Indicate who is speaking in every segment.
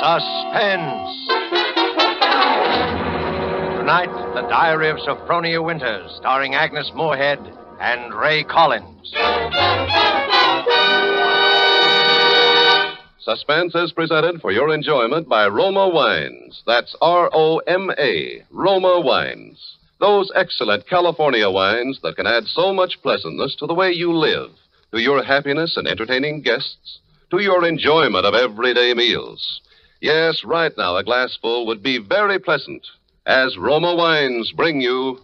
Speaker 1: Suspense. Tonight, The Diary of Sophronia Winters, starring Agnes Moorehead and Ray Collins.
Speaker 2: Suspense is presented for your enjoyment by Roma Wines. That's R-O-M-A, Roma Wines. Those excellent California wines that can add so much pleasantness to the way you live, to your happiness in entertaining guests, to your enjoyment of everyday meals. Yes, right now a glassful would be very pleasant, as Roma Wines bring you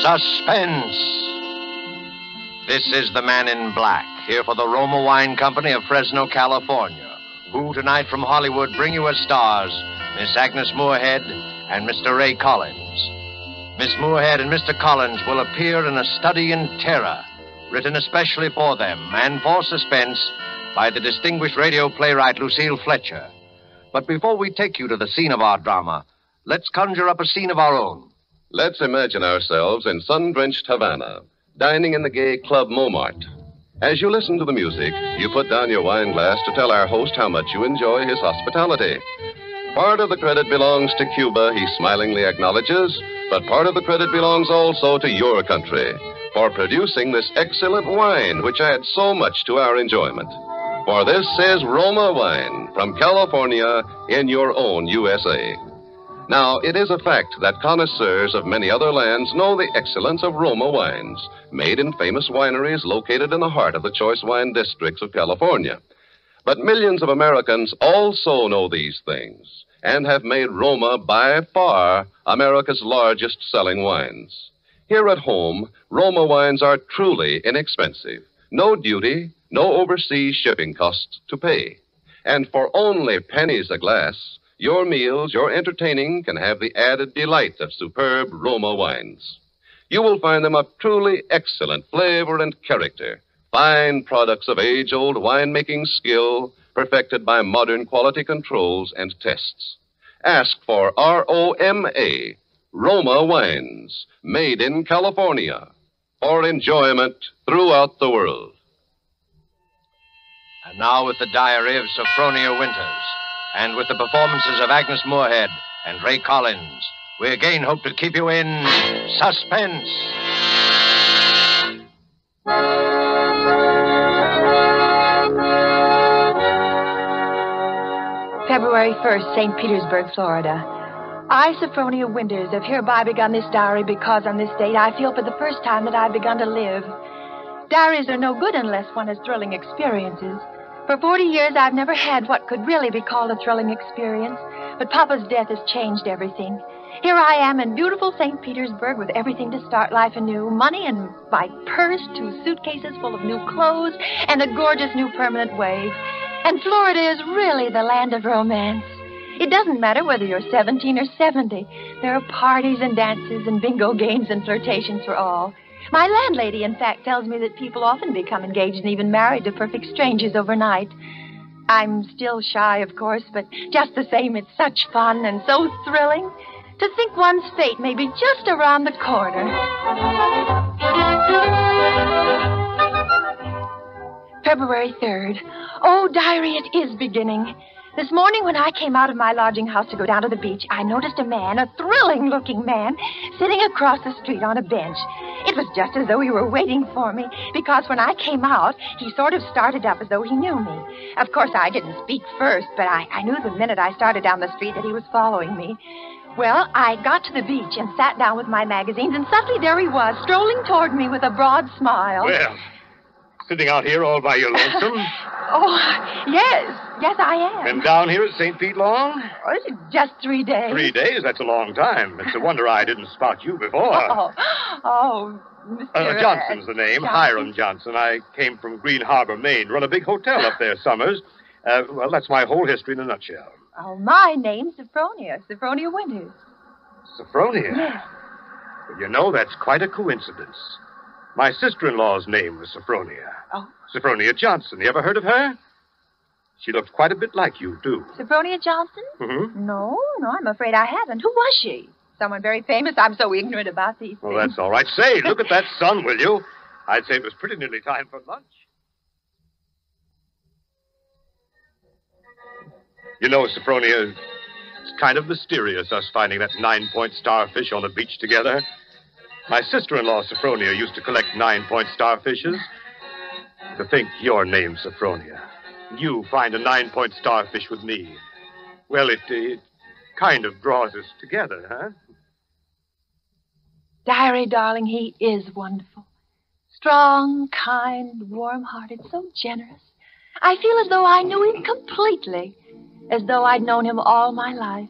Speaker 1: Suspense. This is the Man in Black, here for the Roma Wine Company of Fresno, California, who tonight from Hollywood bring you as stars Miss Agnes Moorehead and Mr. Ray Collins. Miss Moorehead and Mr. Collins will appear in A Study in Terror, written especially for them and for Suspense by the distinguished radio playwright Lucille Fletcher. But before we take you to the scene of our drama, let's conjure up a scene of our own.
Speaker 2: Let's imagine ourselves in sun-drenched Havana, dining in the gay Club Montmartre. As you listen to the music, you put down your wine glass to tell our host how much you enjoy his hospitality. Part of the credit belongs to Cuba, he smilingly acknowledges, but part of the credit belongs also to your country for producing this excellent wine, which adds so much to our enjoyment. For this is Roma Wine from California in your own USA. Now, it is a fact that connoisseurs of many other lands know the excellence of Roma wines, made in famous wineries located in the heart of the choice wine districts of California. But millions of Americans also know these things and have made Roma by far America's largest selling wines. Here at home, Roma wines are truly inexpensive. No duty, no overseas shipping costs to pay. And for only pennies a glass, your meals, your entertaining can have the added delight of superb Roma wines. You will find them of truly excellent flavor and character, fine products of age-old winemaking skill perfected by modern quality controls and tests. Ask for R-O-M-A, Roma Wines, made in California, for enjoyment throughout the world.
Speaker 1: And now with the Diary of Sophronia Winters, and with the performances of Agnes Moorehead and Ray Collins, we again hope to keep you in suspense.
Speaker 3: February 1st, St. Petersburg, Florida. I, Sophronia Winters, have hereby begun this diary because on this date I feel for the first time that I've begun to live. Diaries are no good unless one has thrilling experiences. For 40 years, I've never had what could really be called a thrilling experience, but Papa's death has changed everything. Here I am in beautiful St. Petersburg with everything to start life anew, money in my purse, 2 suitcases full of new clothes, and a gorgeous new permanent wave. And Florida is really the land of romance. It doesn't matter whether you're 17 or 70. There are parties and dances and bingo games and flirtations for all. My landlady, in fact, tells me that people often become engaged and even married to perfect strangers overnight. I'm still shy, of course, but just the same, it's such fun and so thrilling to think one's fate may be just around the corner. February 3rd. Oh, diary, it is beginning. This morning when I came out of my lodging house to go down to the beach, I noticed a man, a thrilling-looking man, sitting across the street on a bench. It was just as though he were waiting for me, because when I came out, he sort of started up as though he knew me. Of course, I didn't speak first, but I knew the minute I started down the street that he was following me. Well, I got to the beach and sat down with my magazines, and suddenly there he was, strolling toward me with a broad smile.
Speaker 4: Well, sitting out here all by your lonesome?
Speaker 3: Oh, yes, I am.
Speaker 4: Been down here at St. Pete long?
Speaker 3: Oh, just 3 days.
Speaker 4: 3 days? That's a long time. It's a wonder I didn't spot you before.
Speaker 3: Mr.
Speaker 4: Johnson's the name,
Speaker 3: Johnson.
Speaker 4: Hiram Johnson. I came from Green Harbor, Maine. Run a big hotel up there summers. Well, that's my whole history in a nutshell.
Speaker 3: Oh, my name's Sophronia Winters.
Speaker 4: Sophronia?
Speaker 3: Yes.
Speaker 4: Well, you know, that's quite a coincidence. My sister-in-law's name was Sophronia.
Speaker 3: Oh.
Speaker 4: Sophronia Johnson. You ever heard of her? She looked quite a bit like you, too.
Speaker 3: Sophronia Johnson?
Speaker 4: Mm-hmm.
Speaker 3: No, I'm afraid I haven't. Who was she? Someone very famous? I'm so ignorant about these things.
Speaker 4: Well, that's all right. Say, look at that sun, will you? I'd say it was pretty nearly time for lunch. You know, Sophronia, it's kind of mysterious, us finding that 9-point starfish on the beach together. My sister-in-law, Sophronia, used to collect 9-point starfishes. To think your name, Sophronia. You find a 9-point starfish with me. Well, it kind of draws us together, huh?
Speaker 3: Diary, darling, he is wonderful. Strong, kind, warm-hearted, so generous. I feel as though I knew him completely, as though I'd known him all my life.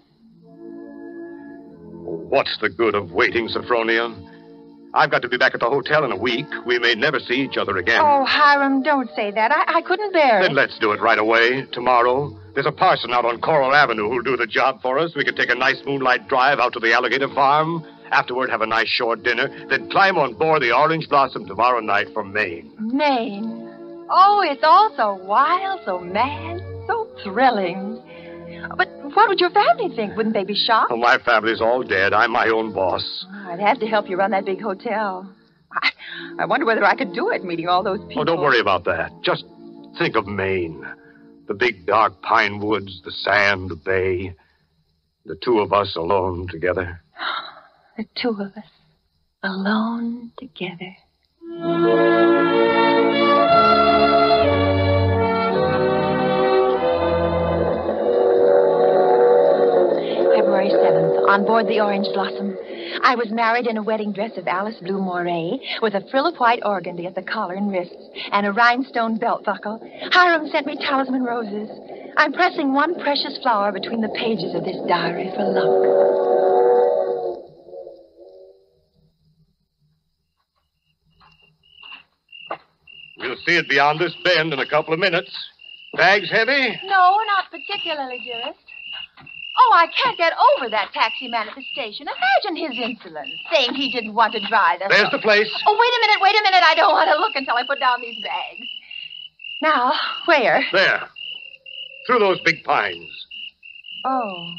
Speaker 4: What's the good of waiting, Sophronia? I've got to be back at the hotel in a week. We may never see each other again.
Speaker 3: Oh, Hiram, don't say that. I couldn't bear it.
Speaker 4: Then let's do it right away, tomorrow. There's a parson out on Coral Avenue who'll do the job for us. We could take a nice moonlight drive out to the alligator farm. Afterward, have a nice shore dinner. Then climb on board the Orange Blossom tomorrow night from Maine.
Speaker 3: Maine? Oh, it's all so wild, so mad, so thrilling. But what would your family think? Wouldn't they be shocked?
Speaker 4: Oh, my family's all dead. I'm my own boss.
Speaker 3: I'd have to help you run that big hotel. I wonder whether I could do it, meeting all those people.
Speaker 4: Oh, don't worry about that. Just think of Maine. The big, dark pine woods, the sand, the bay. The two of us alone together.
Speaker 3: The two of us alone together. February 7th, on board the Orange Blossom. I was married in a wedding dress of Alice Blue Moray, with a frill of white organdy at the collar and wrists, and a rhinestone belt buckle. Hiram sent me talisman roses. I'm pressing one precious flower between the pages of this diary for luck.
Speaker 4: We'll see it beyond this bend in a couple of minutes. Bags heavy?
Speaker 3: No, not particularly, dearest. Oh, I can't get over that taxi man at the station. Imagine his insolence, saying he didn't want to drive us.
Speaker 4: There's the place.
Speaker 3: Oh, wait a minute. I don't want to look until I put down these bags. Now, where?
Speaker 4: There. Through those big pines.
Speaker 3: Oh.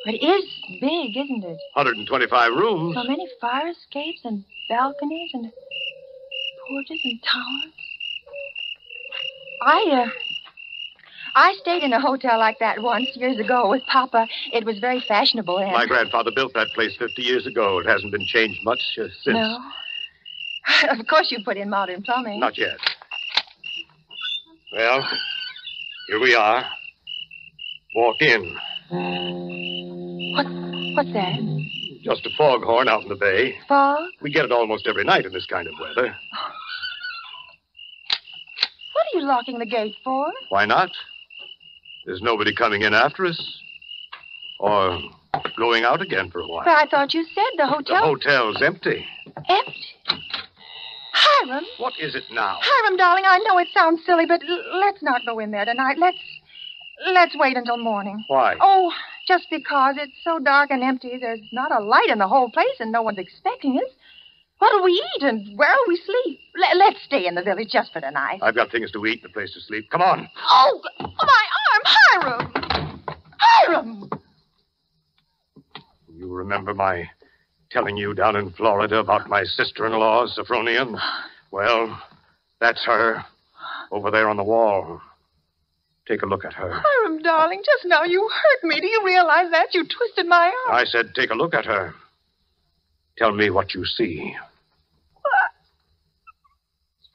Speaker 3: It is big, isn't it?
Speaker 4: 125 rooms.
Speaker 3: So many fire escapes and balconies and porches and towers. I stayed in a hotel like that once, years ago, with Papa. It was very fashionable and...
Speaker 4: My grandfather built that place 50 years ago. It hasn't been changed much since.
Speaker 3: No. Of course you put in modern plumbing.
Speaker 4: Not yet. Well, here we are. Walk in.
Speaker 3: What's that?
Speaker 4: Just a foghorn out in the bay.
Speaker 3: Fog?
Speaker 4: We get it almost every night in this kind of weather.
Speaker 3: What are you locking the gate for?
Speaker 4: Why not? There's nobody coming in after us. Or going out again for a while.
Speaker 3: But I thought you said the hotel...
Speaker 4: The hotel's empty.
Speaker 3: Empty? Hiram?
Speaker 4: What is it now?
Speaker 3: Hiram, darling, I know it sounds silly, but let's not go in there tonight. Let's wait until morning.
Speaker 4: Why?
Speaker 3: Oh, just because it's so dark and empty. There's not a light in the whole place, and no one's expecting us. What'll we eat, and where'll we sleep? Let's stay in the village just for tonight.
Speaker 4: I've got things to eat and a place to sleep. Come on.
Speaker 3: Oh, my arm! Hiram! Hiram!
Speaker 4: You remember my telling you down in Florida about my sister-in-law, Sophronia? Well, that's her. Over there on the wall. Take a look at her.
Speaker 3: Hiram, darling, just now you hurt me. Do you realize that? You twisted my arm.
Speaker 4: I said take a look at her. Tell me what you see.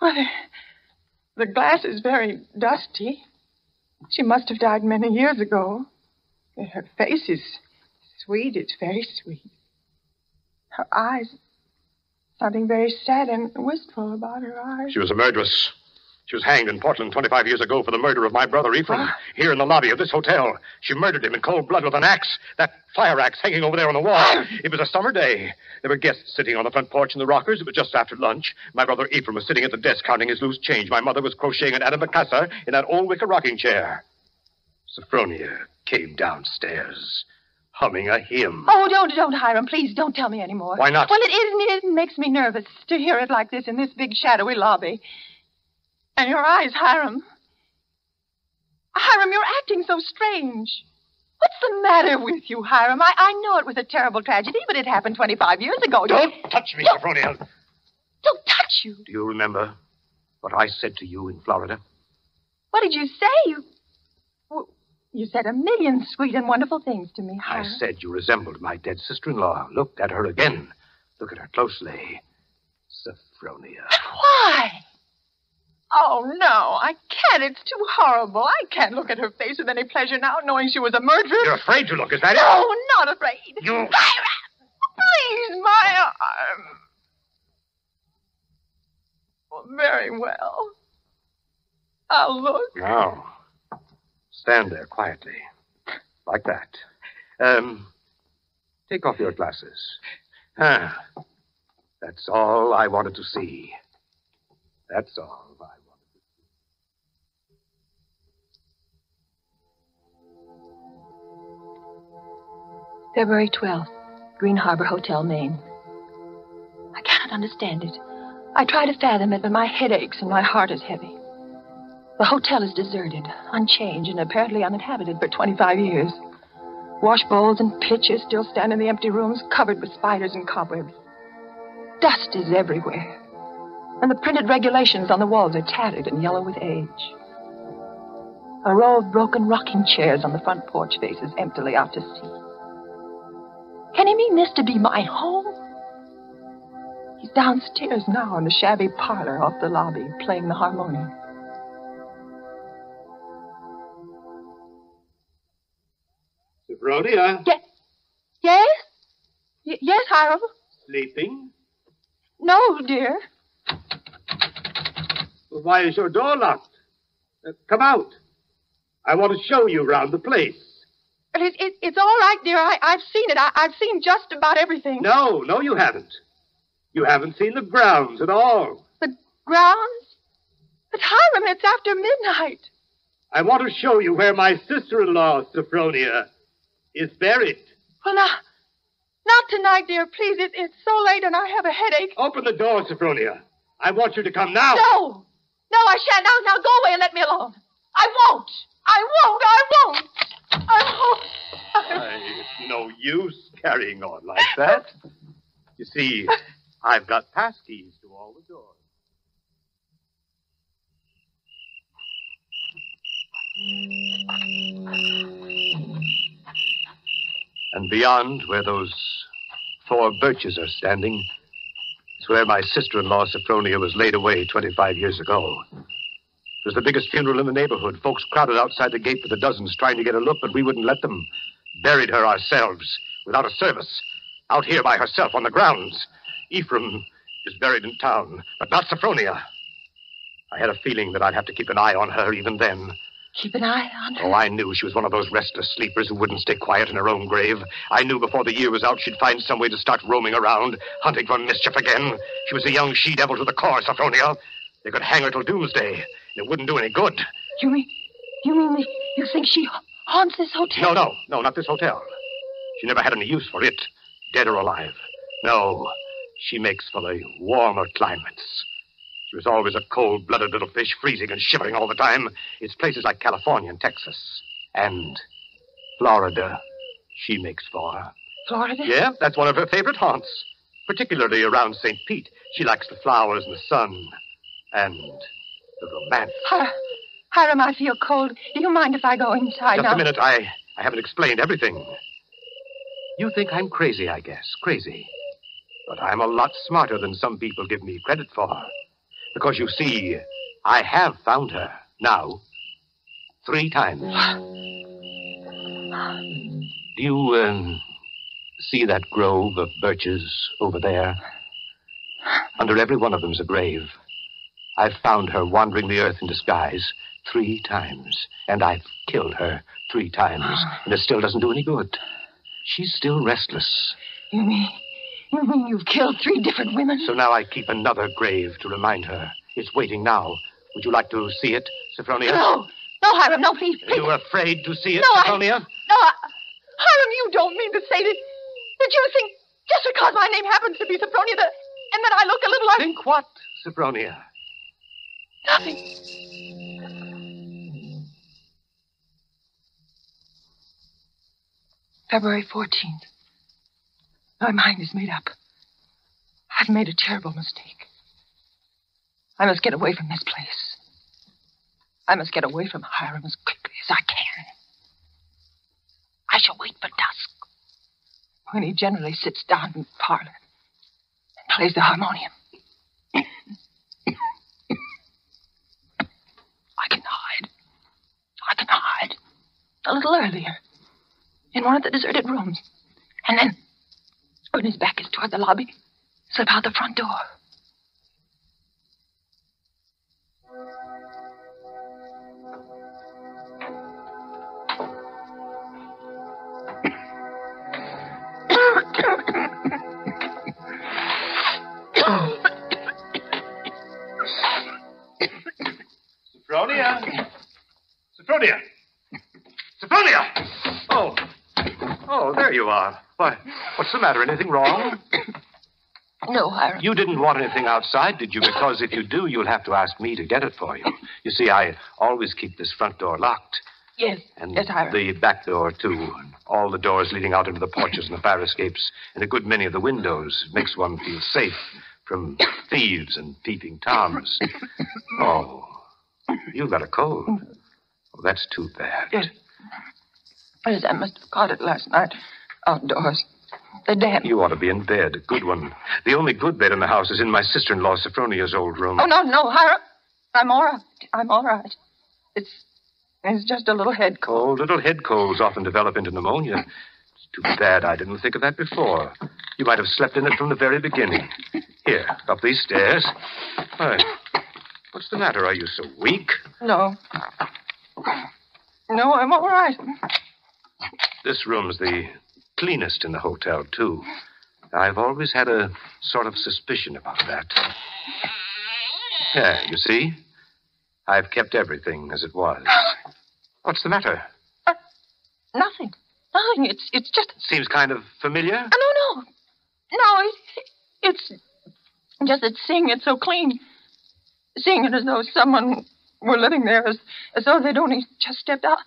Speaker 3: Well, the glass is very dusty. She must have died many years ago. Her face is sweet. It's very sweet. Her eyes, something very sad and wistful about her eyes.
Speaker 4: She was a murderess. She was hanged in Portland 25 years ago for the murder of my brother Ephraim. Here in the lobby of this hotel. She murdered him in cold blood with an axe. That fire axe hanging over there on the wall. It was a summer day. There were guests sitting on the front porch in the rockers. It was just after lunch. My brother Ephraim was sitting at the desk counting his loose change. My mother was crocheting an antimacassar in that old wicker rocking chair. Sophronia came downstairs, humming a hymn.
Speaker 3: Oh, don't, Hiram. Please, don't tell me anymore.
Speaker 4: Why not?
Speaker 3: Well, it makes me nervous to hear it like this in this big shadowy lobby. And your eyes, Hiram. Hiram, you're acting so strange. What's the matter with you, Hiram? I know it was a terrible tragedy, but it happened 25 years ago.
Speaker 4: Don't touch me, Sophronia.
Speaker 3: Don't touch you.
Speaker 4: Do you remember what I said to you in Florida?
Speaker 3: What did you say? You said a million sweet and wonderful things to me,
Speaker 4: I
Speaker 3: Hiram.
Speaker 4: said you resembled my dead sister-in-law. Look at her again. Look at her closely. Sophronia.
Speaker 3: Why? Oh, no, I can't. It's too horrible. I can't look at her face with any pleasure now, knowing she was a murderess.
Speaker 4: You're afraid to look, is that it?
Speaker 3: No, not afraid.
Speaker 4: You...
Speaker 3: Hiram! Please, my arm. Well, very well. I'll look.
Speaker 4: Now, stand there quietly. Like that. Take off your glasses. That's all I wanted to see. That's all I wanted to see.
Speaker 3: February 12th, Green Harbor Hotel, Maine. I cannot understand it. I try to fathom it, but my head aches and my heart is heavy. The hotel is deserted, unchanged, and apparently uninhabited for 25 years. Wash bowls and pitchers still stand in the empty rooms, covered with spiders and cobwebs. Dust is everywhere, and the printed regulations on the walls are tattered and yellow with age. A row of broken rocking chairs on the front porch faces emptily out to sea. Can he mean this to be my home? He's downstairs now in the shabby parlor off the lobby, playing the harmonium.
Speaker 4: Sophronia?
Speaker 3: Yes? Yes, Hiram?
Speaker 4: Sleeping?
Speaker 3: No, dear.
Speaker 4: Well, why is your door locked? Come out. I want to show you around the place.
Speaker 3: It's all right, dear. I've seen it. I've seen just about everything.
Speaker 4: No, you haven't. You haven't seen the grounds at all.
Speaker 3: The grounds? But Hiram, it's after midnight.
Speaker 4: I want to show you where my sister-in-law, Sophronia, is buried.
Speaker 3: Well, not tonight, dear. Please, it's so late and I have a headache.
Speaker 4: Open the door, Sophronia. I want you to come now.
Speaker 3: No, I shan't. Now go away and let me alone. I won't.
Speaker 4: It's no use carrying on like that. You see, I've got passkeys to all the doors. And beyond, where those 4 birches are standing, is where my sister-in-law, Sophronia, was laid away 25 years ago. It was the biggest funeral in the neighborhood. Folks crowded outside the gate with the dozens trying to get a look, but we wouldn't let them. Buried her ourselves, without a service, out here by herself on the grounds. Ephraim is buried in town, but not Sophronia. I had a feeling that I'd have to keep an eye on her even then.
Speaker 3: Keep an eye on her?
Speaker 4: Oh, I knew she was one of those restless sleepers who wouldn't stay quiet in her own grave. I knew before the year was out she'd find some way to start roaming around, hunting for mischief again. She was a young she-devil to the core, Sophronia. They could hang her till doomsday, and it wouldn't do any good.
Speaker 3: You mean you think she haunts this hotel?
Speaker 4: No, not this hotel. She never had any use for it, dead or alive. No, she makes for the warmer climates. She was always a cold-blooded little fish, freezing and shivering all the time. It's places like California and Texas and Florida she makes for.
Speaker 3: Florida?
Speaker 4: Yeah, that's one of her favorite haunts, particularly around St. Pete. She likes the flowers and the sun and the romance.
Speaker 3: Hiram, I feel cold. Do you mind if I go inside now?
Speaker 4: Just a minute. I haven't explained everything. You think I'm crazy, I guess. Crazy. But I'm a lot smarter than some people give me credit for. Because, you see, I have found her now 3 times. Do you, see that grove of birches over there? Under every one of them's a grave. I've found her wandering the earth in disguise 3 times. And I've killed her 3 times. And it still doesn't do any good. She's still restless.
Speaker 3: You mean you've killed 3 different women?
Speaker 4: So now I keep another grave to remind her. It's waiting now. Would you like to see it, Sophronia?
Speaker 3: No, Hiram, no, please.
Speaker 4: Are you afraid to see it,
Speaker 3: No,
Speaker 4: Sophronia?
Speaker 3: Hiram, you don't mean to say that you think just because my name happens to be Sophronia and that I look a little like...
Speaker 4: Think what, Sophronia?
Speaker 3: Nothing. February 14th. My mind is made up. I've made a terrible mistake. I must get away from this place. I must get away from Hiram as quickly as I can. shall wait for dusk, when he generally sits down in the parlor and plays the harmonium. I can hide a little earlier in one of the deserted rooms. And then, when his back is toward the lobby, slip out the front door.
Speaker 4: Sophronia! Sophronia! Oh, there you are. Why, what's the matter? Anything wrong?
Speaker 3: No, Hiram.
Speaker 4: You didn't want anything outside, did you? Because if you do, you'll have to ask me to get it for you. You see, I always keep this front door locked.
Speaker 3: Yes,
Speaker 4: And
Speaker 3: yes, Hiram.
Speaker 4: the back door, too. And all the doors leading out into the porches and the fire escapes, and a good many of the windows. Makes one feel safe from thieves and peeping toms. Oh, you've got a cold. Oh, that's too bad.
Speaker 3: Yes. Yes, I must have caught it last night outdoors. The damp.
Speaker 4: You ought to be in bed. A good one. The only good bed in the house is in my sister-in-law Sophronia's old room.
Speaker 3: Oh, no, Hiram. I'm all right. I'm all right. It's just a little head cold.
Speaker 4: Oh, little head colds often develop into pneumonia. It's too bad I didn't think of that before. You might have slept in it from the very beginning. Here, up these stairs. Why, what's the matter? Are you so weak?
Speaker 3: No. No, I'm all right.
Speaker 4: This room's the cleanest in the hotel, too. I've always had a sort of suspicion about that. Yeah, you see? I've kept everything as it was. What's the matter?
Speaker 3: Nothing. Nothing. It's just...
Speaker 4: Seems kind of familiar.
Speaker 3: No. No, it's just that seeing it so clean. Seeing it as though someone were living there, as though they'd only just stepped out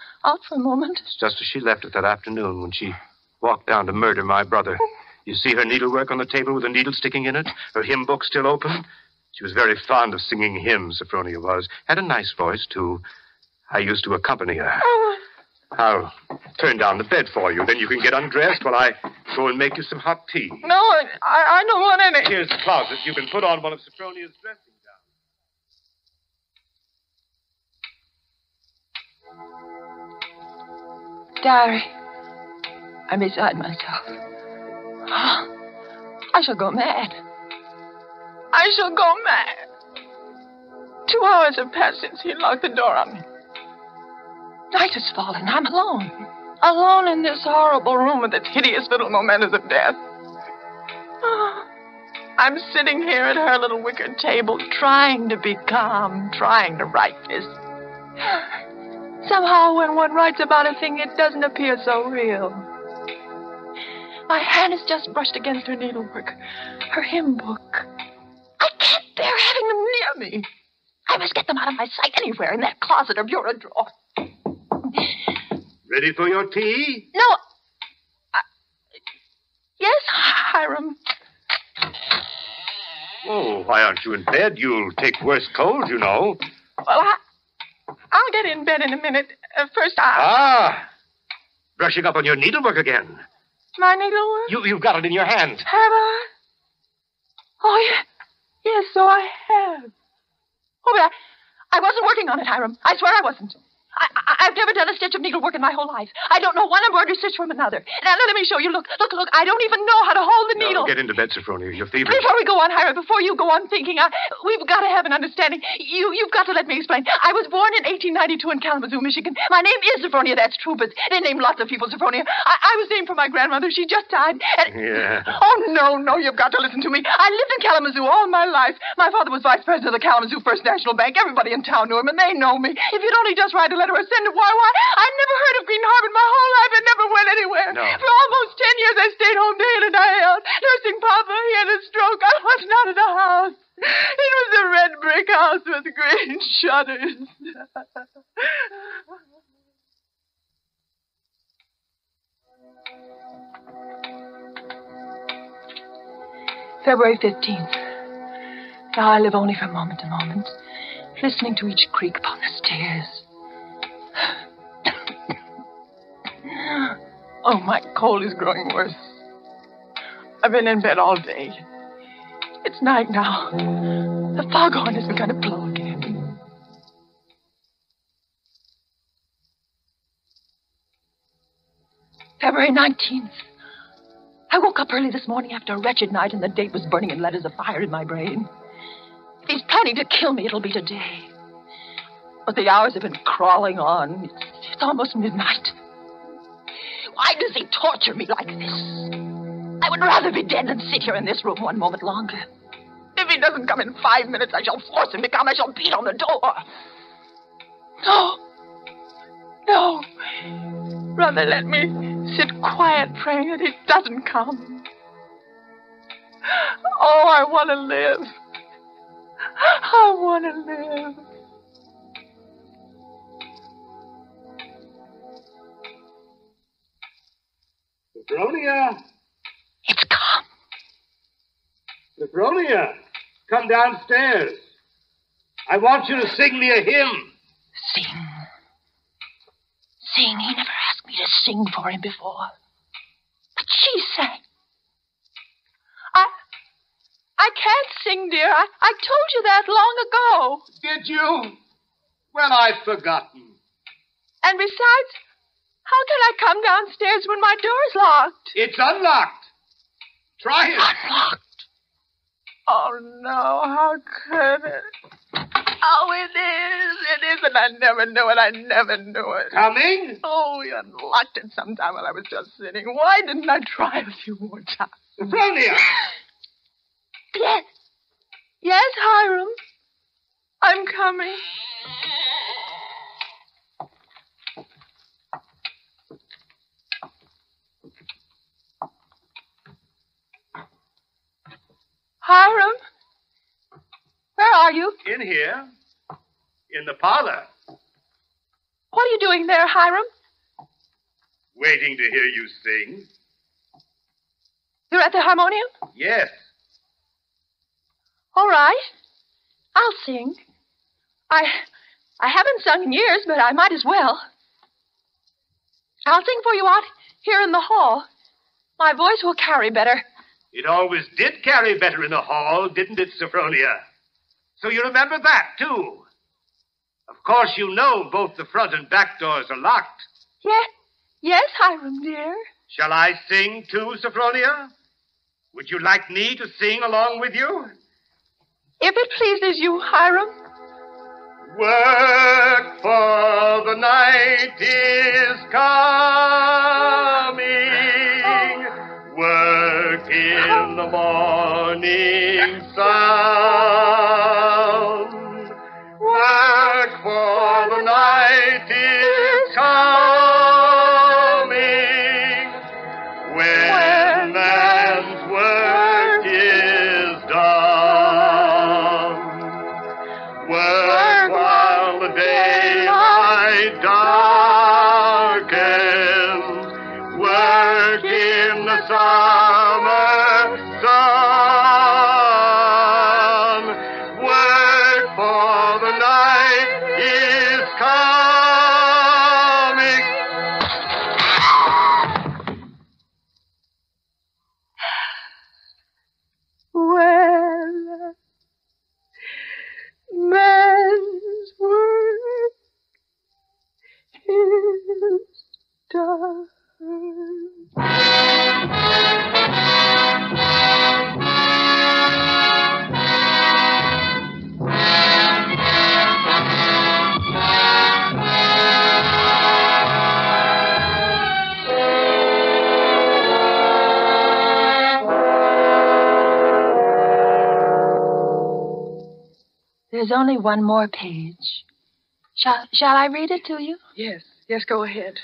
Speaker 3: for a moment.
Speaker 4: It's just as she left it that afternoon when she walked down to murder my brother. You see her needlework on the table with a needle sticking in it? Her hymn book still open? She was very fond of singing hymns, Sophronia was. Had a nice voice, too. I used to accompany her.
Speaker 3: Oh.
Speaker 4: I'll turn down the bed for you. Then you can get undressed while I go and make you some hot tea.
Speaker 3: No, I don't want any.
Speaker 4: Here's the closet. You can put on one of Sophronia's dressing gowns.
Speaker 3: Diary, I'm beside myself. I shall go mad. I shall go mad. 2 hours have passed since he locked the door on me. Night has fallen. I'm alone. Alone in this horrible room with its hideous little mementos of death. I'm sitting here at her little wicker table, trying to be calm, trying to write this. Somehow, when one writes about a thing, it doesn't appear so real. My hand has just brushed against her needlework, her hymn book. I can't bear having them near me. I must get them out of my sight anywhere in that closet or bureau drawer.
Speaker 4: Ready for your tea?
Speaker 3: No. Yes, Hiram.
Speaker 4: Oh, why aren't you in bed? You'll take worse cold, you know.
Speaker 3: Well, I'll get in bed in a minute. First, I...
Speaker 4: Brushing up on your needlework again.
Speaker 3: My needlework?
Speaker 4: You've got it in your hand.
Speaker 3: Have I? Oh, yeah. Yes, so I have. Oh, but I wasn't working on it, Hiram. I swear I wasn't. I've never done a stitch of needlework in my whole life. I don't know one embroidery stitch from another. Now, let me show you. Look. I don't even know how to hold the needle.
Speaker 4: No, get into bed, Sophronia. You're feverish.
Speaker 3: Before we go on, Hiram, before you go on thinking, we've got to have an understanding. You've got to let me explain. I was born in 1892 in Kalamazoo, Michigan. My name is Sophronia, that's true, but they name lots of people Sophronia. I was named for my grandmother. She just died.
Speaker 4: Yeah.
Speaker 3: Oh, no, you've got to listen to me. I lived in Kalamazoo all my life. My father was vice president of the Kalamazoo First National Bank. Everybody in town knew him, and they know me. If you'd only just write a letter or send it, why, I'd never heard of Green Harbor in my whole life. I never went anywhere.
Speaker 4: No.
Speaker 3: For almost 10 years, I stayed home day in and day out, nursing Papa. He had a stroke. I wasn't out of the house. It was a red brick house with green shutters. February 15th. Now I live only from moment to moment, listening to each creak upon the stairs.
Speaker 5: Oh, my cold is growing worse. I've been in bed all day. It's night now. The foghorn has begun to blow again. February 19th. I woke up early this morning after a wretched night, and the date was burning in letters of fire in my brain. If he's planning to kill me, it'll be today. But the hours have been crawling on. It's almost midnight. Why does he torture me like this? I would rather be dead than sit here in this room one moment longer. If he doesn't come in 5 minutes, I shall force him to come. I shall beat on the door. No. Rather let me sit quiet praying that he doesn't come. Oh, I want to live. I want to live.
Speaker 6: Sophronia!
Speaker 5: It's come.
Speaker 6: Sophronia, come downstairs. I want you to sing me a hymn.
Speaker 5: Sing. He never asked me to sing for him before. But she sang. I can't sing, dear. I told you that long ago.
Speaker 6: Did you? Well, I've forgotten.
Speaker 5: And besides, how can I come downstairs when my door's locked?
Speaker 6: It's unlocked. Try it.
Speaker 5: Unlocked? Oh, no. How could it? Oh, it is, and I never knew it.
Speaker 6: Coming?
Speaker 5: Oh, you unlocked it sometime while I was just sitting. Why didn't I try a few more times?
Speaker 6: Sophronia!
Speaker 5: Yes, Hiram. I'm coming. Hiram? Where are you?
Speaker 6: In here. In the parlor.
Speaker 5: What are you doing there, Hiram?
Speaker 6: Waiting to hear you sing.
Speaker 5: You're at the harmonium?
Speaker 6: Yes.
Speaker 5: All right. I'll sing. I haven't sung in years, but I might as well. I'll sing for you out here in the hall. My voice will carry better.
Speaker 6: It always did carry better in the hall, didn't it, Sophronia? So you remember that, too. Of course, you know both the front and back doors are locked.
Speaker 5: Yes, Hiram, dear.
Speaker 6: Shall I sing, too, Sophronia? Would you like me to sing along with you?
Speaker 5: If it pleases you, Hiram.
Speaker 6: Work, for the night is coming. Work in the morning sun. Work, for the night is coming. When man's work is done. Work while the daylight darkens. Work in the summer sun. Work, for the night is coming.
Speaker 5: Well, man's work is done. There's only one more page. Shall I read it to you?
Speaker 7: Yes, go ahead.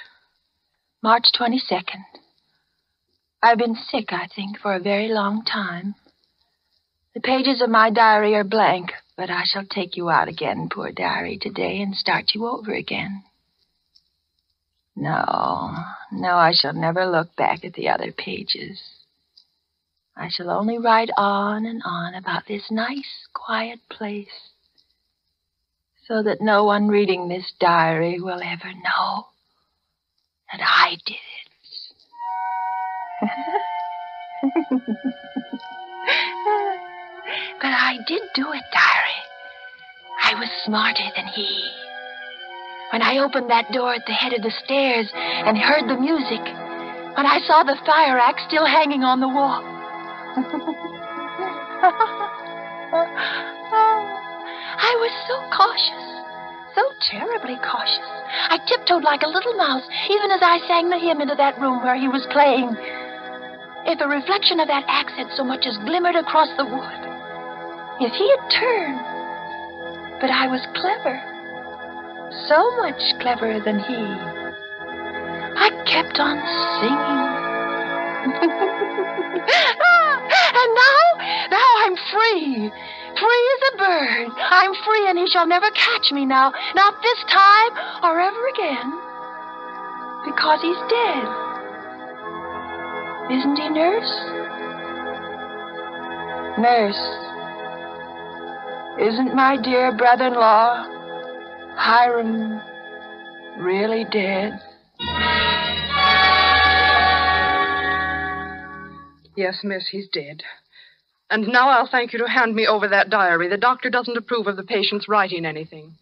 Speaker 5: March 22nd. I've been sick, I think, for a very long time. The pages of my diary are blank, but I shall take you out again, poor diary, today and start you over again. No, I shall never look back at the other pages. I shall only write on and on about this nice, quiet place, so that no one reading this diary will ever know that I did it. But I did do it, diary. I was smarter than he. When I opened that door at the head of the stairs and heard the music, when I saw the fire axe still hanging on the wall. I was so cautious, so terribly cautious. I tiptoed like a little mouse, even as I sang the hymn into that room where he was playing. If a reflection of that axe had so much as glimmered across the wood, if he had turned. But I was clever, so much cleverer than he. I kept on singing. And now I'm free. Free as a bird. I'm free, and he shall never catch me now. Not this time or ever again. Because he's dead. Isn't he, nurse? Nurse, isn't my dear brother-in-law, Hiram, really dead?
Speaker 7: Yes, miss, he's dead. And now I'll thank you to hand me over that diary. The doctor doesn't approve of the patient's writing anything.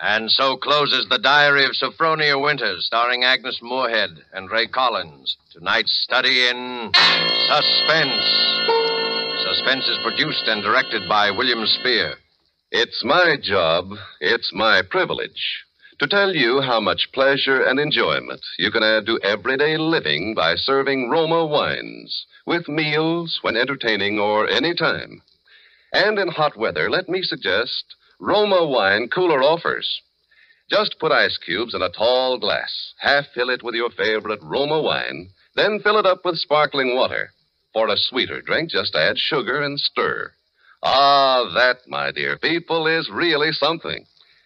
Speaker 1: And so closes The Diary of Sophronia Winters, starring Agnes Moorehead and Ray Collins. Tonight's study in Suspense. Suspense is produced and directed by William Spear.
Speaker 2: It's my job, it's my privilege, to tell you how much pleasure and enjoyment you can add to everyday living by serving Roma wines, with meals, when entertaining, or any time. And in hot weather, let me suggest Roma wine cooler offers. Just put ice cubes in a tall glass, half fill it with your favorite Roma wine, then fill it up with sparkling water. For a sweeter drink, just add sugar and stir. Ah, that, my dear people, is really something.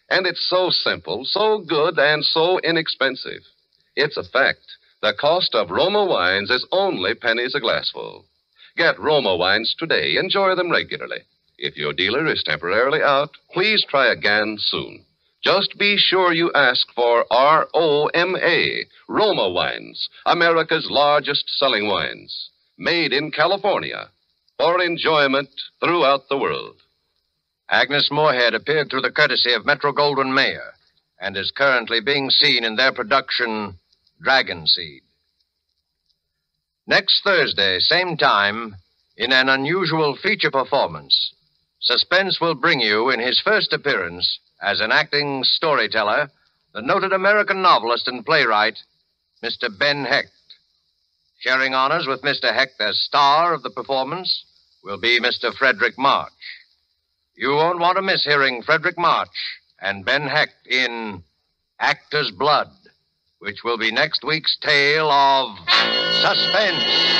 Speaker 2: And it's so simple, so good, and so inexpensive. It's a fact. The cost of Roma wines is only pennies a glassful. Get Roma wines today. Enjoy them regularly. If your dealer is temporarily out, please try again soon. Just be sure you ask for R-O-M-A, Roma wines, America's largest selling wines, made in California, for enjoyment throughout the world.
Speaker 1: Agnes Moorehead appeared through the courtesy of Metro-Goldwyn-Mayer and is currently being seen in their production, Dragon Seed. Next Thursday, same time, in an unusual feature performance, Suspense will bring you, in his first appearance as an acting storyteller, the noted American novelist and playwright, Mr. Ben Hecht. Sharing honors with Mr. Hecht as star of the performance will be Mr. Frederick March. You won't want to miss hearing Frederick March and Ben Hecht in Actor's Blood, which will be next week's tale of Suspense.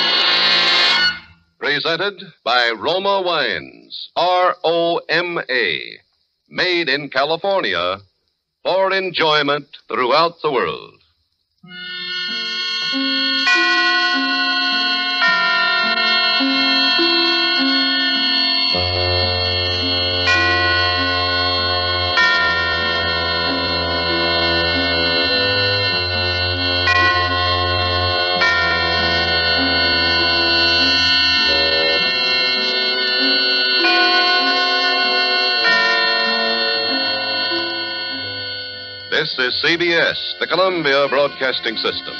Speaker 2: Presented by Roma Wines, R-O-M-A, made in California for enjoyment throughout the world. This is CBS, the Columbia Broadcasting System.